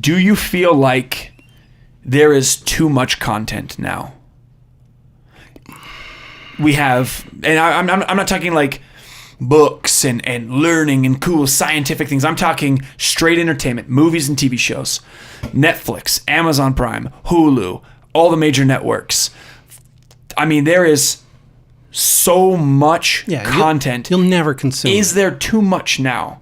do you feel like there is too much content now? We have, and I'm not talking like books and learning and cool scientific things. I'm talking straight entertainment, movies and TV shows, Netflix, Amazon Prime, Hulu, all the major networks. I mean, there is so much content. You'll never consume. Is there too much now?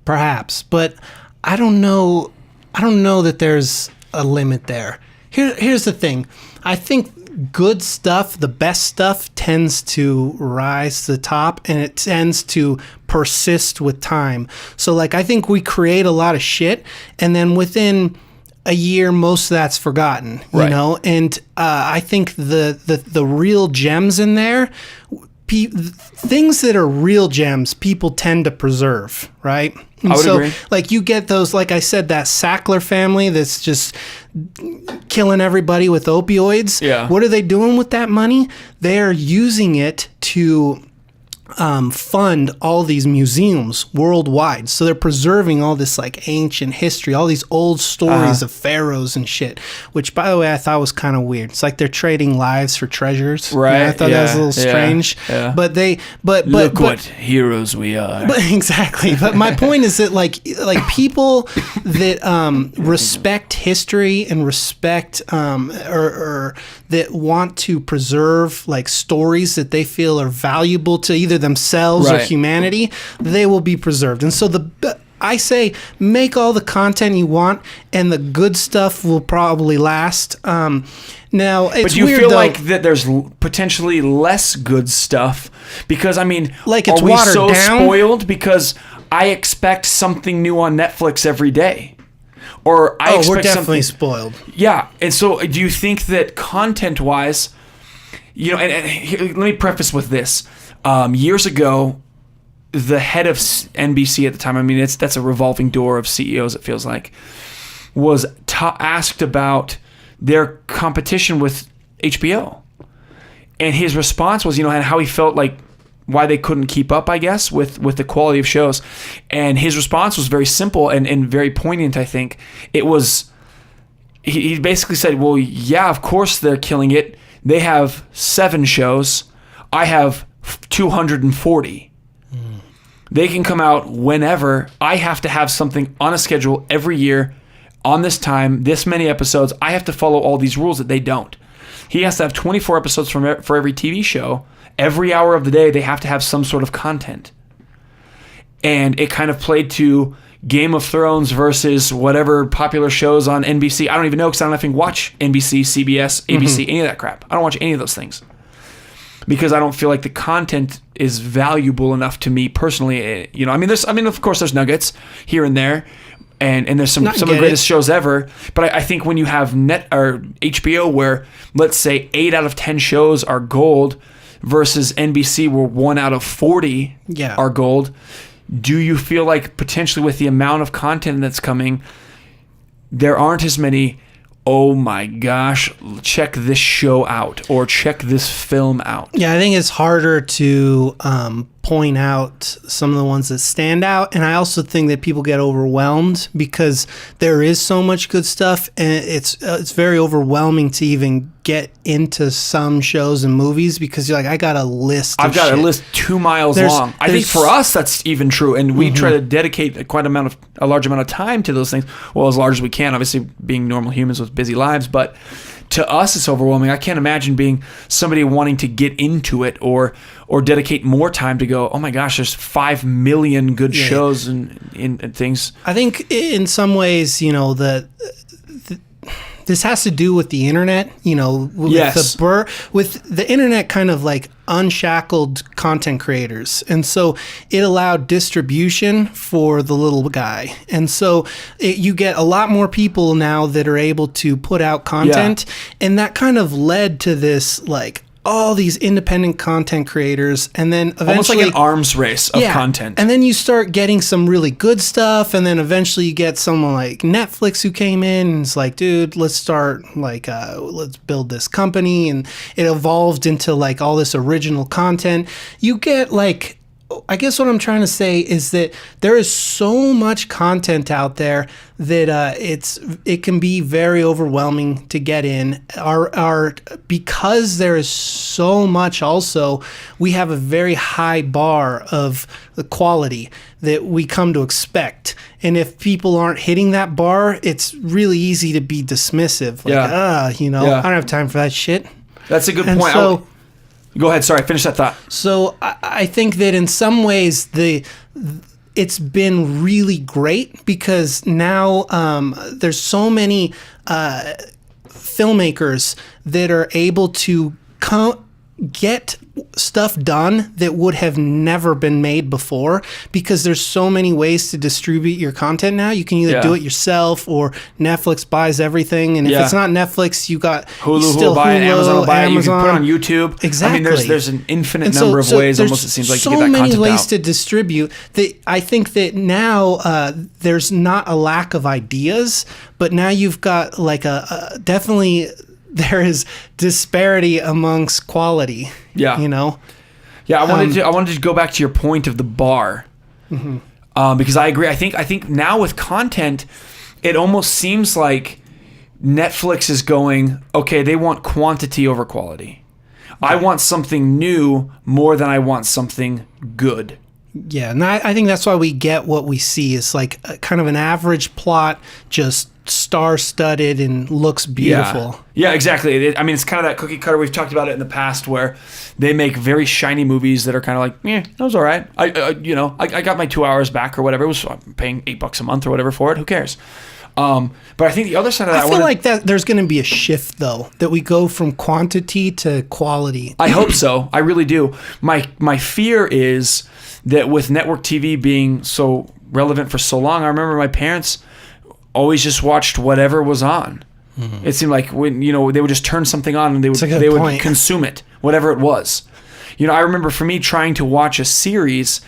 Perhaps, but I don't know that there's a limit there. Here's the thing. I think good stuff, the best stuff, tends to rise to the top, and it tends to persist with time. So, like, I think we create a lot of shit, and then within a year, most of that's forgotten, you know? And I think the real gems in there, things that are real gems, people tend to preserve, right? And I would agree. Like, you get those, like I said, that Sackler family that's just killing everybody with opioids. Yeah. What are they doing with that money? They're using it to fund all these museums worldwide. So they're preserving all this like ancient history, all these old stories of pharaohs and shit, which, by the way, I thought was kind of weird. It's like they're trading lives for treasures. Right. I thought that was a little strange. Yeah. But look what heroes we are. But exactly. But my point is that like people that respect history and respect or that want to preserve like stories that they feel are valuable to either themselves or humanity, they will be preserved. And so I say make all the content you want, and the good stuff will probably last. Now, it's but you weird, feel though, like that there's potentially less good stuff because, I mean, like it's are we watered so down? spoiled because I expect something new on Netflix every day? Or I expect we're definitely something, spoiled. Yeah, and so do you think that content-wise, you know, and here, let me preface with this. Years ago, the head of NBC at the time, I mean, that's a revolving door of CEOs, it feels like, was asked about their competition with HBO. And his response was, you know, and how he felt like why they couldn't keep up, I guess, with the quality of shows. And his response was very simple and very poignant, I think. It was, he basically said, well, yeah, of course they're killing it. They have 7 shows. I have 240. They can come out whenever. I have to have something on a schedule every year on this time, this many episodes. I have to follow all these rules that they don't. He has to have 24 episodes for every TV show. Every hour of the day, they have to have some sort of content. And it kind of played to Game of Thrones versus whatever popular shows on NBC. I don't even know because I don't even watch NBC, CBS, ABC, any of that crap. I don't watch any of those things. Because I don't feel like the content is valuable enough to me personally. You know, I mean, of course, there's nuggets here and there, and there's some of the greatest shows ever. But I think when you have HBO, where let's say 8 out of 10 shows are gold, versus NBC, where 1 out of 40 are gold, do you feel like potentially with the amount of content that's coming, there aren't as many, oh my gosh, check this show out or check this film out? Yeah, I think it's harder to point out some of the ones that stand out. And I also think that people get overwhelmed because there is so much good stuff, and it's very overwhelming to even get into some shows and movies because you're like, I got a list of I've got shit. a list 2 miles long. I think for us that's even true, and we try to dedicate a large amount of time to those things. Well, as large as we can, obviously being normal humans with busy lives, but to us it's overwhelming. I can't imagine being somebody wanting to get into it or dedicate more time to go, oh my gosh, there's 5 million good shows and things. I think in some ways, you know, this has to do with the internet, you know, with the internet kind of like unshackled content creators. And so it allowed distribution for the little guy. And so you get a lot more people now that are able to put out content. Yeah. And that kind of led to this, like, all these independent content creators, and then eventually almost like an arms race of content. And then you start getting some really good stuff, and then eventually you get someone like Netflix who came in and it's like, dude, let's start like let's build this company, and it evolved into like all this original content. You get like I guess what I'm trying to say is that there is so much content out there that it can be very overwhelming to get in. Because there is so much. Also, we have a very high bar of the quality that we come to expect. And if people aren't hitting that bar, it's really easy to be dismissive. Like, I don't have time for that shit. That's a good and point. So, go ahead. Sorry, finish that thought. So I think that in some ways it's been really great because now there's so many filmmakers that are able to get stuff done that would have never been made before because there's so many ways to distribute your content now. You can either do it yourself or Netflix buys everything, and if it's not Netflix, you got Hulu will buy it, Amazon will buy it. You can put it on YouTube. Exactly. I mean, there's an infinite number of ways. Almost it seems like to get that so content many ways out. to distribute. That I think that now there's not a lack of ideas, but now you've got like definitely. There is disparity amongst quality. Yeah. Yeah, I wanted to go back to your point of the bar. Mm-hmm. Because I agree. I think now with content, it almost seems like Netflix is going, okay, they want quantity over quality. Yeah. I want something new more than I want something good. Yeah, and I think that's why we get what we see. It's like kind of an average plot, just star-studded and looks beautiful. Yeah, exactly. It's kind of that cookie cutter. We've talked about it in the past where they make very shiny movies that are kind of like, that was all right. I got my 2 hours back or whatever. I'm paying $8 a month or whatever for it. Who cares? But I think the other side of that, I feel like that there's going to be a shift though, that we go from quantity to quality. I hope so. I really do. My fear is that with network TV being so relevant for so long, I remember my parents always just watched whatever was on. Mm-hmm. It seemed like when they would just turn something on and they would consume it, whatever it was. I remember for me trying to watch a series,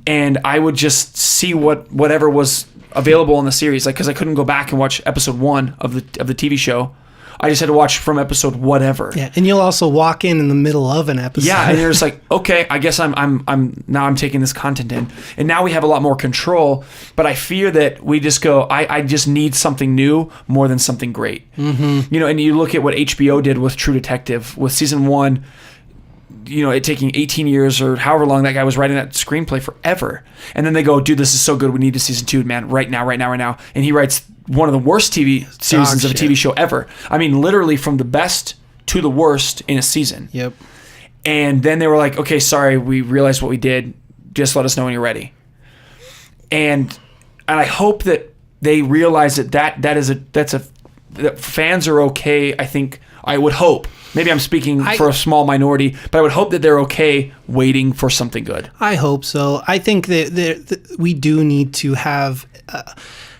and I would just see whatever was available in the series, like because I couldn't go back and watch episode 1 of the TV show. I just had to watch from episode whatever. Yeah, and you'll also walk in the middle of an episode. Yeah, and you're just like, okay, I guess I'm taking this content in, and now we have a lot more control. But I fear that we just go, I just need something new more than something great. Mm-hmm. And you look at what HBO did with True Detective with season 1. It taking 18 years or however long that guy was writing that screenplay forever. And then they go, dude, this is so good. We need a season 2, man, right now. And he writes one of the worst TV seasons of a TV show ever. I mean, literally from the best to the worst in a season. Yep. And then they were like, okay, sorry, we realized what we did. Just let us know when you're ready. And I hope that they realize that fans are okay. I would hope. Maybe I'm speaking for a small minority, but I would hope that they're okay waiting for something good. I hope so. I think that we do need to have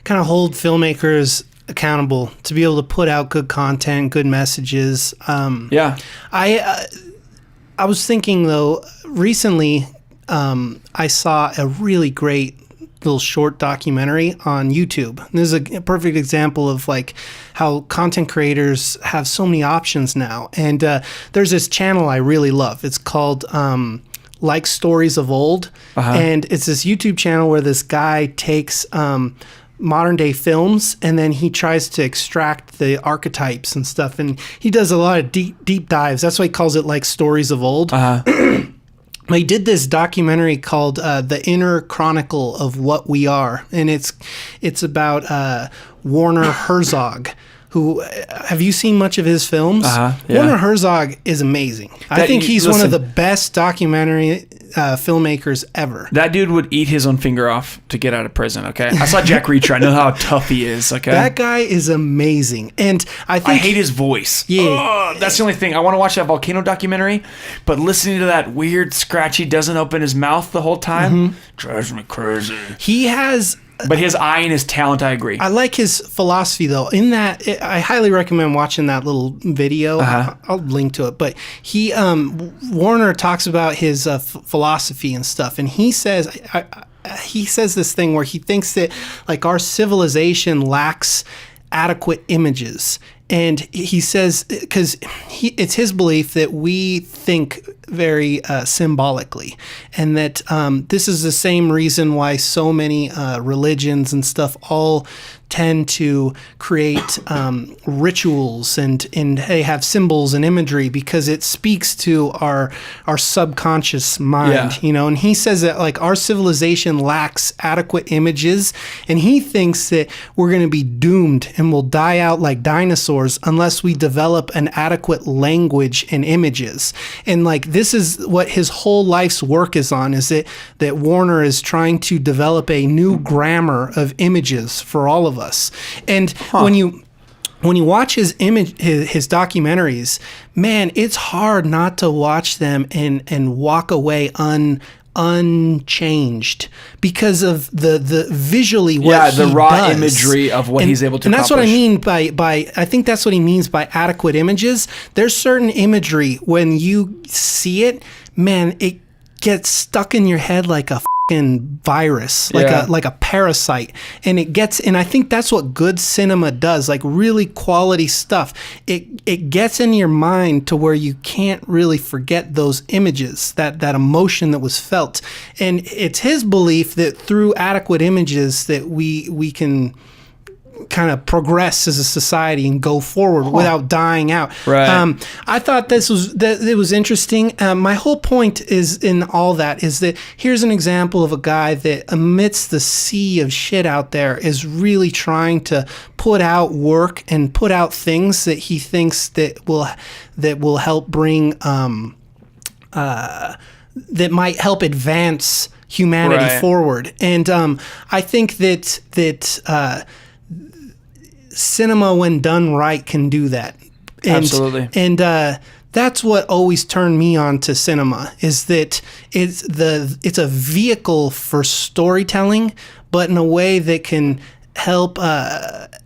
kind of hold filmmakers accountable to be able to put out good content, good messages. Yeah. I was thinking, though, recently I saw a really great little short documentary on YouTube. And this is a perfect example of like how content creators have so many options now. And there's this channel I really love. It's called Like Stories of Old. Uh-huh. And it's this YouTube channel where this guy takes modern day films and then he tries to extract the archetypes and stuff. And he does a lot of deep dives. That's why he calls it Like Stories of Old. Uh-huh. He did this documentary called The Inner Chronicle of What We Are, and it's about Werner Herzog, who, have you seen much of his films? Yeah. Werner Herzog is amazing. I think he's one of the best documentary filmmakers ever. That dude would eat his own finger off to get out of prison, okay? I saw Jack Reacher. I know how tough he is, okay? That guy is amazing. And I hate his voice. Yeah. That's the only thing. I want to watch that volcano documentary, but listening to that weird, scratchy, doesn't open his mouth the whole time drives me crazy. He has... But his eye and his talent, I agree. I like his philosophy, though. In that, I highly recommend watching that little video. Uh-huh. I'll link to it. But Warner talks about his philosophy and stuff, and he says this thing where he thinks that like our civilization lacks adequate images. And he says, because it's his belief that we think very symbolically, and that this is the same reason why so many religions and stuff all tend to create rituals and they have symbols and imagery, because it speaks to our subconscious mind, and he says that like our civilization lacks adequate images, and he thinks that we're going to be doomed and will die out like dinosaurs unless we develop an adequate language and images. And like this is what his whole life's work is on, is that Werner is trying to develop a new grammar of images for all of us. And when you watch his documentaries, man, it's hard not to watch them and walk away unchanged because of the visually what the he raw does. Imagery of what he's able to accomplish. And that's what I mean by I think that's what he means by adequate images. There's certain imagery when you see it, man, it gets stuck in your head like a virus, like a parasite, and I think that's what good cinema does, like really quality stuff. It gets in your mind to where you can't really forget those images, that emotion that was felt. And it's his belief that through adequate images that we can kind of progress as a society and go forward without dying out. Right. I thought it was interesting. My whole point is in all that is that here's an example of a guy that amidst the sea of shit out there is really trying to put out work and put out things that he thinks that will help bring that might help advance humanity forward. And I think that cinema, when done right, can do that. Absolutely. And that's what always turned me on to cinema, is that it's a vehicle for storytelling, but in a way that can help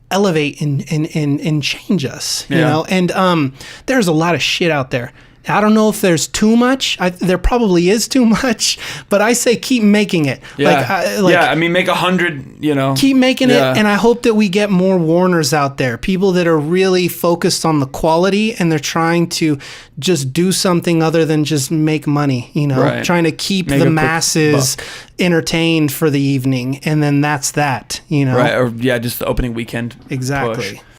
elevate and change us. You know, and there's a lot of shit out there. I don't know if there's too much. There probably is too much, but I say keep making it. I mean, make 100. Keep making it, and I hope that we get more Warners out there. People that are really focused on the quality, and they're trying to just do something other than just make money. Trying to keep the masses entertained for the evening, and then that's that. Right? Or just the opening weekend. Exactly. Push.